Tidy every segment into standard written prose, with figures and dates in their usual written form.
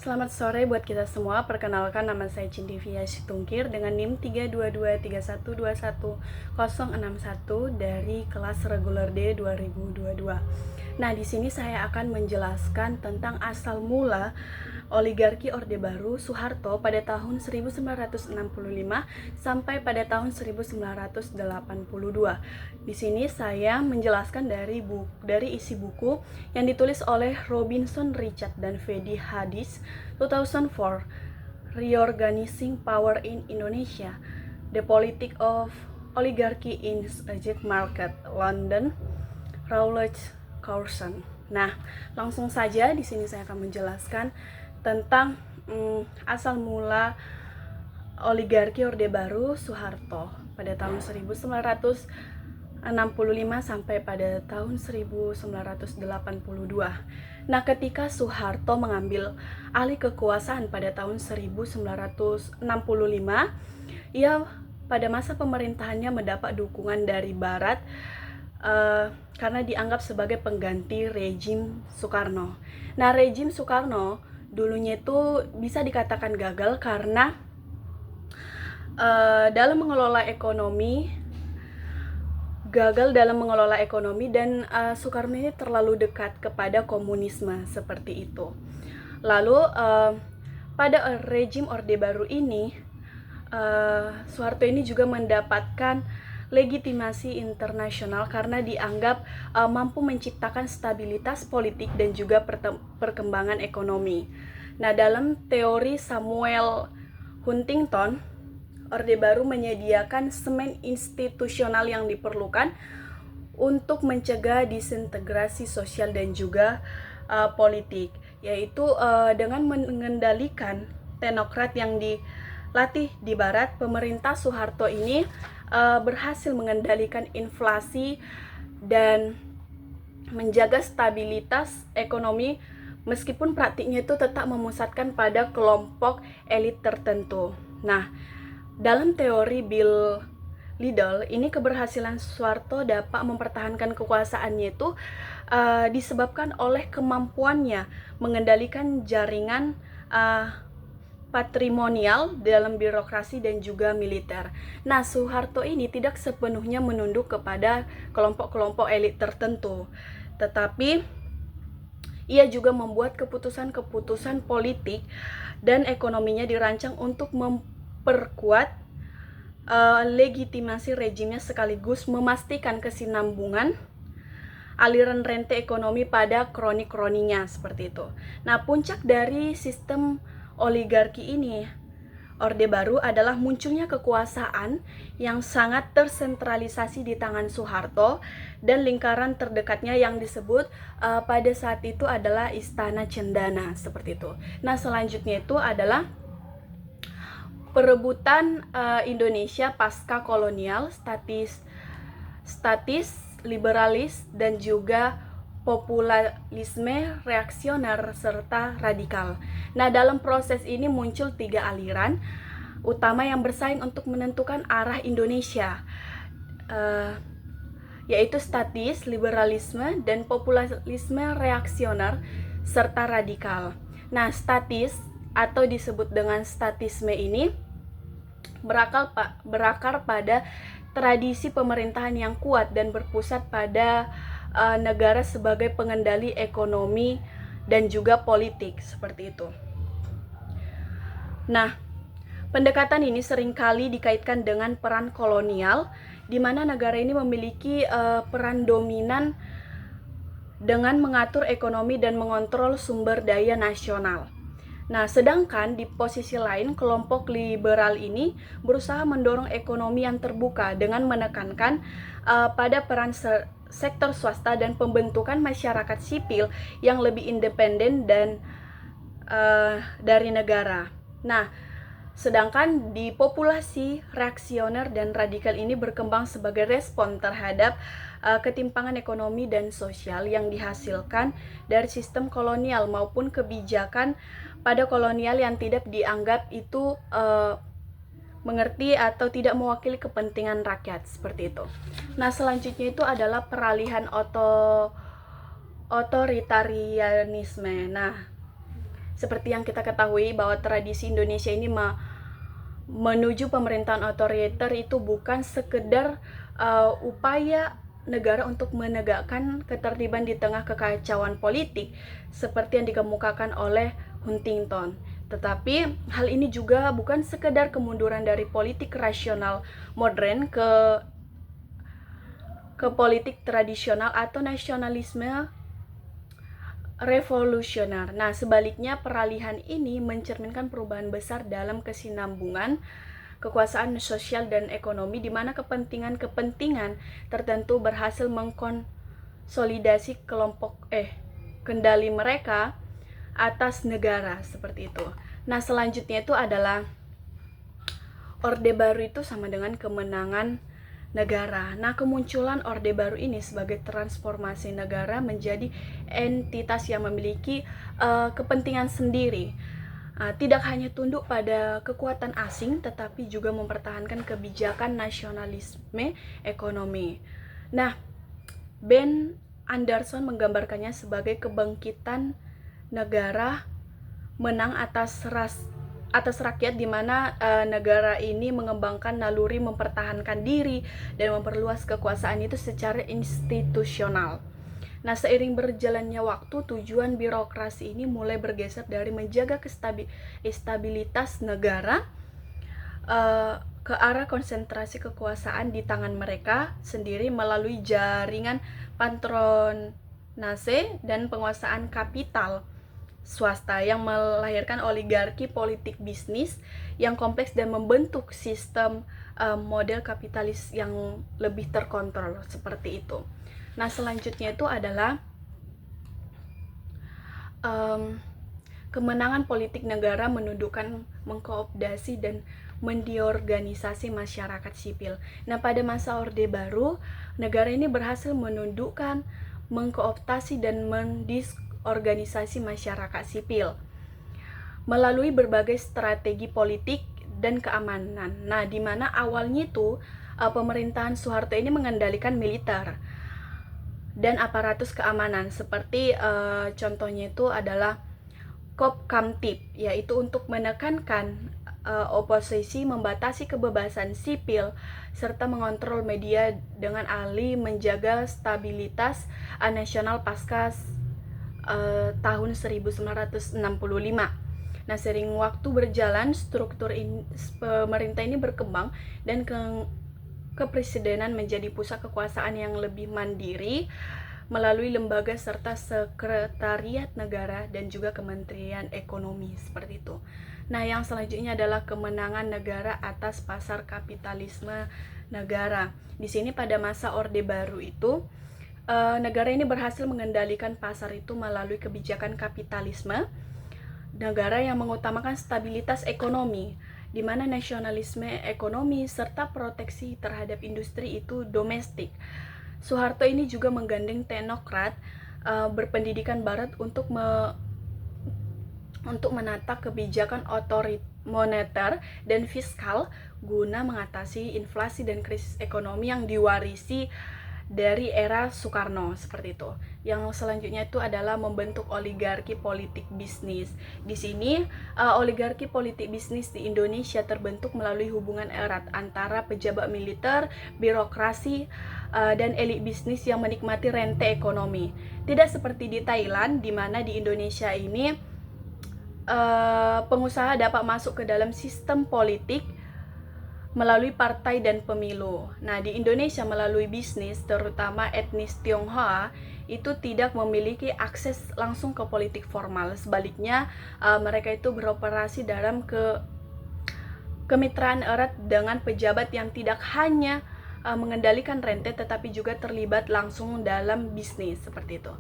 Selamat sore buat kita semua. Perkenalkan, nama saya Cindivia Situngkir dengan NIM 32231121061 dari kelas reguler D 2022. Nah, di sini saya akan menjelaskan tentang asal mula oligarki Orde Baru Soeharto pada tahun 1965 sampai pada tahun 1982. Di sini saya menjelaskan dari isi buku yang ditulis oleh Robinson Richard dan Fedi Hadis 2004, Reorganizing Power in Indonesia, The Politics of Oligarchy in Stock Market, London, Routledge Carson. Nah, langsung saja di sini saya akan menjelaskan tentang asal mula oligarki Orde Baru Soeharto pada tahun 1965 sampai pada tahun 1982. Nah, ketika Soeharto mengambil alih kekuasaan pada tahun 1965, ia pada masa pemerintahannya mendapat dukungan dari Barat karena dianggap sebagai pengganti rejim Soekarno. Nah, rejim Soekarno dulunya itu bisa dikatakan gagal karena dalam mengelola ekonomi dan Soekarno ini terlalu dekat kepada komunisme seperti itu. Lalu pada rejim Orde Baru ini Soeharto ini juga mendapatkan legitimasi internasional karena dianggap mampu menciptakan stabilitas politik dan juga perkembangan ekonomi. Nah, dalam teori Samuel Huntington, Orde Baru menyediakan semen institusional yang diperlukan untuk mencegah disintegrasi sosial dan juga politik, yaitu dengan mengendalikan teknokrat yang dilatih di Barat. Pemerintah Soeharto ini berhasil mengendalikan inflasi dan menjaga stabilitas ekonomi, meskipun praktiknya itu tetap memusatkan pada kelompok elit tertentu. Nah, dalam teori Bill Liddell, ini keberhasilan Soeharto dapat mempertahankan kekuasaannya itu disebabkan oleh kemampuannya mengendalikan jaringan patrimonial dalam birokrasi dan juga militer. Nah, Soeharto ini tidak sepenuhnya menunduk kepada kelompok-kelompok elit tertentu, tetapi ia juga membuat keputusan-keputusan politik dan ekonominya dirancang untuk memperkuat legitimasi rejimnya sekaligus memastikan kesinambungan aliran rente ekonomi pada kroni-kroninya seperti itu. Nah, puncak dari sistem oligarki ini, Orde Baru, adalah munculnya kekuasaan yang sangat tersentralisasi di tangan Soeharto dan lingkaran terdekatnya yang disebut pada saat itu adalah Istana Cendana seperti itu. Nah, selanjutnya itu adalah perebutan Indonesia pasca kolonial, statis, liberalis, dan juga populisme reaksioner serta radikal. Nah, dalam proses ini muncul 3 aliran utama yang bersaing untuk menentukan arah Indonesia, yaitu statis, liberalisme, dan populisme reaksioner serta radikal. Nah, statis atau disebut dengan statisme ini berakar pada tradisi pemerintahan yang kuat dan berpusat pada negara sebagai pengendali ekonomi dan juga politik seperti itu. Nah, pendekatan ini seringkali dikaitkan dengan peran kolonial, di mana negara ini memiliki peran dominan dengan mengatur ekonomi dan mengontrol sumber daya nasional. Nah, sedangkan di posisi lain, kelompok liberal ini berusaha mendorong ekonomi yang terbuka dengan menekankan pada peran sektor swasta dan pembentukan masyarakat sipil yang lebih independen dan dari negara. Nah, sedangkan di populasi reaksioner dan radikal ini berkembang sebagai respon terhadap ketimpangan ekonomi dan sosial yang dihasilkan dari sistem kolonial maupun kebijakan pada kolonial yang tidak dianggap itu mengerti atau tidak mewakili kepentingan rakyat seperti itu. Nah, selanjutnya itu adalah peralihan otoritarianisme. Nah, Seperti yang kita ketahui bahwa tradisi Indonesia ini menuju pemerintahan otoriter itu bukan sekedar upaya negara untuk menegakkan ketertiban di tengah kekacauan politik seperti yang dikemukakan oleh Huntington. Tetapi hal ini juga bukan sekedar kemunduran dari politik rasional modern ke politik tradisional atau nasionalisme revolusioner. Nah, sebaliknya peralihan ini mencerminkan perubahan besar dalam kesinambungan kekuasaan sosial dan ekonomi di mana kepentingan-kepentingan tertentu berhasil mengkonsolidasi kendali mereka atas negara seperti itu. Nah, selanjutnya itu adalah Orde Baru itu sama dengan kemenangan negara. Nah, kemunculan Orde Baru ini sebagai transformasi negara menjadi entitas yang memiliki kepentingan sendiri. Tidak hanya tunduk pada kekuatan asing, tetapi juga mempertahankan kebijakan nasionalisme ekonomi. Nah, Ben Anderson menggambarkannya sebagai kebangkitan negara menang atas rakyat, di mana negara ini mengembangkan naluri mempertahankan diri dan memperluas kekuasaan itu secara institusional. Nah, seiring berjalannya waktu, tujuan birokrasi ini mulai bergeser dari menjaga stabilitas negara ke arah konsentrasi kekuasaan di tangan mereka sendiri melalui jaringan patronase dan penguasaan kapital swasta yang melahirkan oligarki politik bisnis yang kompleks dan membentuk sistem model kapitalis yang lebih terkontrol seperti itu. Nah, selanjutnya itu adalah kemenangan politik negara menundukkan, mengkooptasi dan mendiorganisasi masyarakat sipil. Nah, pada masa Orde Baru, negara ini berhasil menundukkan, mengkooptasi dan mendisorganisasi masyarakat sipil melalui berbagai strategi politik dan keamanan. Nah, di mana awalnya itu pemerintahan Soeharto ini mengendalikan militer dan aparatus keamanan seperti contohnya itu adalah Kopkamtib, yaitu untuk menekankan oposisi, membatasi kebebasan sipil serta mengontrol media dengan alih menjaga stabilitas nasional pasca tahun 1965. Nah, sering waktu berjalan, struktur pemerintah ini berkembang dan kepresidenan menjadi pusat kekuasaan yang lebih mandiri melalui lembaga serta sekretariat negara dan juga kementerian ekonomi seperti itu. Nah, yang selanjutnya adalah kemenangan negara atas pasar kapitalisme negara. Di sini pada masa Orde Baru itu negara ini berhasil mengendalikan pasar itu melalui kebijakan kapitalisme negara yang mengutamakan stabilitas ekonomi, di mana nasionalisme ekonomi serta proteksi terhadap industri itu domestik. Soeharto ini juga menggandeng teknokrat berpendidikan barat untuk menata kebijakan moneter dan fiskal guna mengatasi inflasi dan krisis ekonomi yang diwarisi dari era Soekarno seperti itu. Yang selanjutnya itu adalah membentuk oligarki politik bisnis. Di sini oligarki politik bisnis di Indonesia terbentuk melalui hubungan erat antara pejabat militer, birokrasi, dan elit bisnis yang menikmati rente ekonomi. Tidak seperti di Thailand, di mana di Indonesia ini pengusaha dapat masuk ke dalam sistem politik melalui partai dan pemilu. Nah, di Indonesia melalui bisnis, terutama etnis Tionghoa, itu tidak memiliki akses langsung ke politik formal. Sebaliknya, mereka itu beroperasi dalam kemitraan erat dengan pejabat yang tidak hanya mengendalikan rente, tetapi juga terlibat langsung dalam bisnis, seperti itu.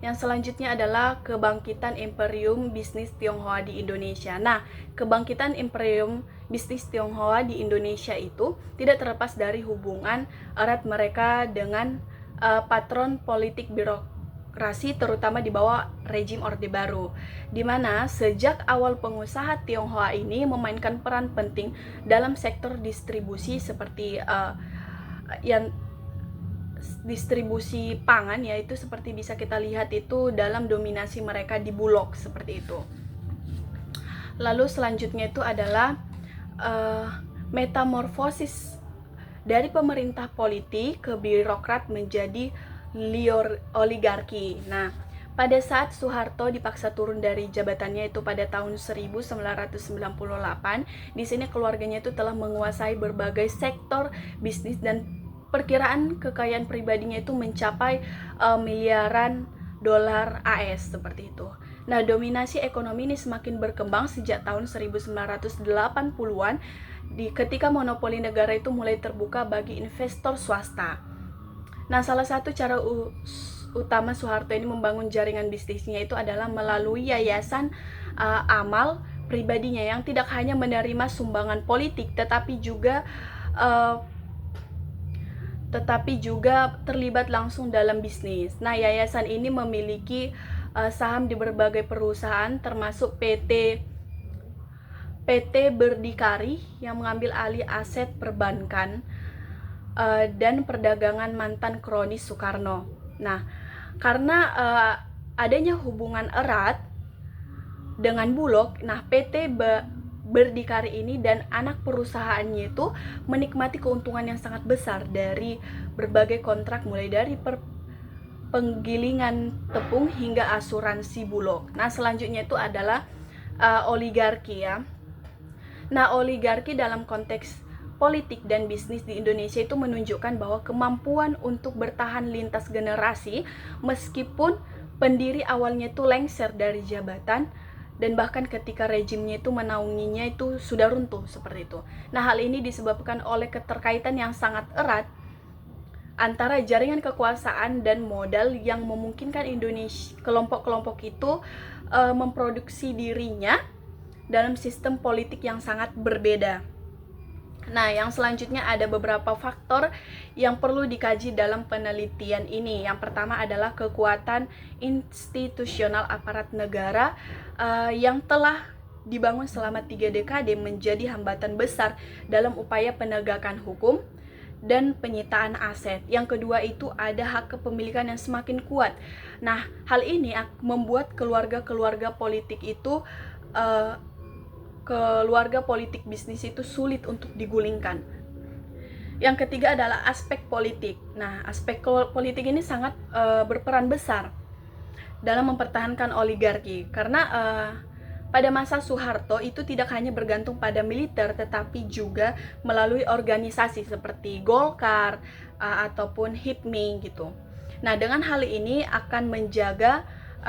Yang selanjutnya adalah kebangkitan Imperium Bisnis Tionghoa di Indonesia. Nah, kebangkitan Imperium Bisnis Tionghoa di Indonesia itu tidak terlepas dari hubungan erat mereka dengan patron politik birokrasi, terutama di bawah rejim Orde Baru, di mana sejak awal pengusaha Tionghoa ini memainkan peran penting dalam sektor distribusi seperti yang distribusi pangan, yaitu seperti bisa kita lihat itu dalam dominasi mereka di Bulog seperti itu. Lalu selanjutnya itu adalah metamorfosis dari pemerintah politik ke birokrat menjadi oligarki. Nah, pada saat Soeharto dipaksa turun dari jabatannya itu pada tahun 1998, di sini keluarganya itu telah menguasai berbagai sektor bisnis dan perkiraan kekayaan pribadinya itu mencapai miliaran dolar AS seperti itu. Nah, dominasi ekonomi ini semakin berkembang sejak tahun 1980-an ketika monopoli negara itu mulai terbuka bagi investor swasta. Nah, salah satu cara utama Soeharto ini membangun jaringan bisnisnya itu adalah melalui yayasan amal pribadinya yang tidak hanya menerima sumbangan politik tetapi juga terlibat langsung dalam bisnis. Nah, yayasan ini memiliki saham di berbagai perusahaan termasuk PT Berdikari yang mengambil alih aset perbankan dan perdagangan mantan kronis Soekarno. Nah, karena adanya hubungan erat dengan Bulog, nah PT Berdikari ini dan anak perusahaannya itu menikmati keuntungan yang sangat besar dari berbagai kontrak mulai dari penggilingan tepung hingga asuransi Bulog. Nah, selanjutnya itu adalah oligarki ya. Nah, oligarki dalam konteks politik dan bisnis di Indonesia itu menunjukkan bahwa kemampuan untuk bertahan lintas generasi meskipun pendiri awalnya itu lengser dari jabatan dan bahkan ketika rejimnya itu menaunginya itu sudah runtuh seperti itu. Nah, hal ini disebabkan oleh keterkaitan yang sangat erat antara jaringan kekuasaan dan modal yang memungkinkan Indonesia kelompok-kelompok itu memproduksi dirinya dalam sistem politik yang sangat berbeda. Nah, yang selanjutnya ada beberapa faktor yang perlu dikaji dalam penelitian ini. Yang pertama adalah kekuatan institusional aparat negara yang telah dibangun selama 3 dekade menjadi hambatan besar dalam upaya penegakan hukum dan penyitaan aset. Yang kedua itu ada hak kepemilikan yang semakin kuat. Nah, hal ini membuat keluarga-keluarga politik itu keluarga politik bisnis itu sulit untuk digulingkan. Yang ketiga adalah aspek politik. Nah, aspek politik ini sangat berperan besar dalam mempertahankan oligarki karena pada masa Soeharto itu tidak hanya bergantung pada militer tetapi juga melalui organisasi seperti Golkar ataupun HIPMI gitu. Nah, dengan hal ini akan menjaga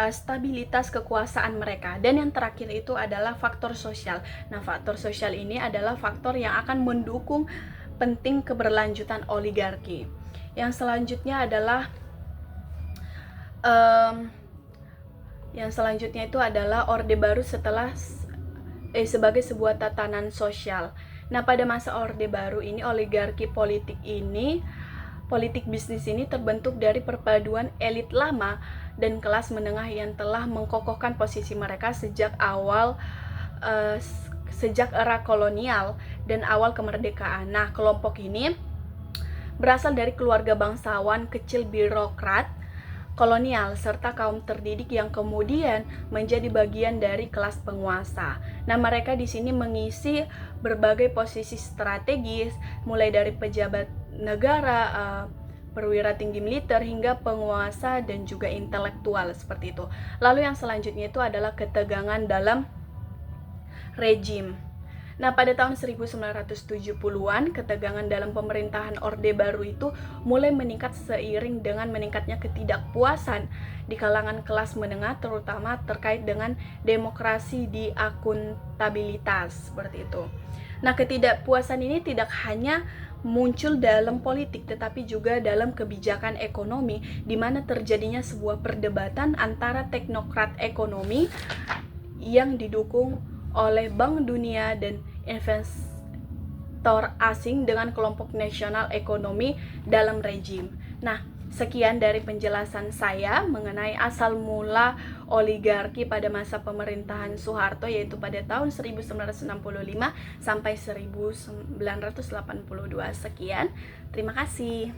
stabilitas kekuasaan mereka. Dan yang terakhir itu adalah faktor sosial. Nah, faktor sosial ini adalah faktor yang akan mendukung penting keberlanjutan oligarki. Yang selanjutnya adalah itu adalah Orde Baru sebagai sebuah tatanan sosial. Nah, pada masa Orde Baru ini oligarki politik bisnis ini terbentuk dari perpaduan elit lama dan kelas menengah yang telah mengkokohkan posisi mereka sejak era kolonial dan awal kemerdekaan. Nah, kelompok ini berasal dari keluarga bangsawan kecil birokrat kolonial serta kaum terdidik yang kemudian menjadi bagian dari kelas penguasa. Nah, mereka di sini mengisi berbagai posisi strategis mulai dari pejabat negara, perwira tinggi militer hingga penguasa dan juga intelektual seperti itu. Lalu yang selanjutnya itu adalah ketegangan dalam rejim. Nah, pada tahun 1970-an, ketegangan dalam pemerintahan Orde Baru itu mulai meningkat seiring dengan meningkatnya ketidakpuasan di kalangan kelas menengah, terutama terkait dengan demokrasi di akuntabilitas, seperti itu. Nah, ketidakpuasan ini tidak hanya muncul dalam politik tetapi juga dalam kebijakan ekonomi di mana terjadinya sebuah perdebatan antara teknokrat ekonomi yang didukung oleh Bank Dunia dan investor asing dengan kelompok nasional ekonomi dalam rejim. Nah, sekian dari penjelasan saya mengenai asal mula oligarki pada masa pemerintahan Soeharto, yaitu pada tahun 1965 sampai 1982. Sekian, terima kasih.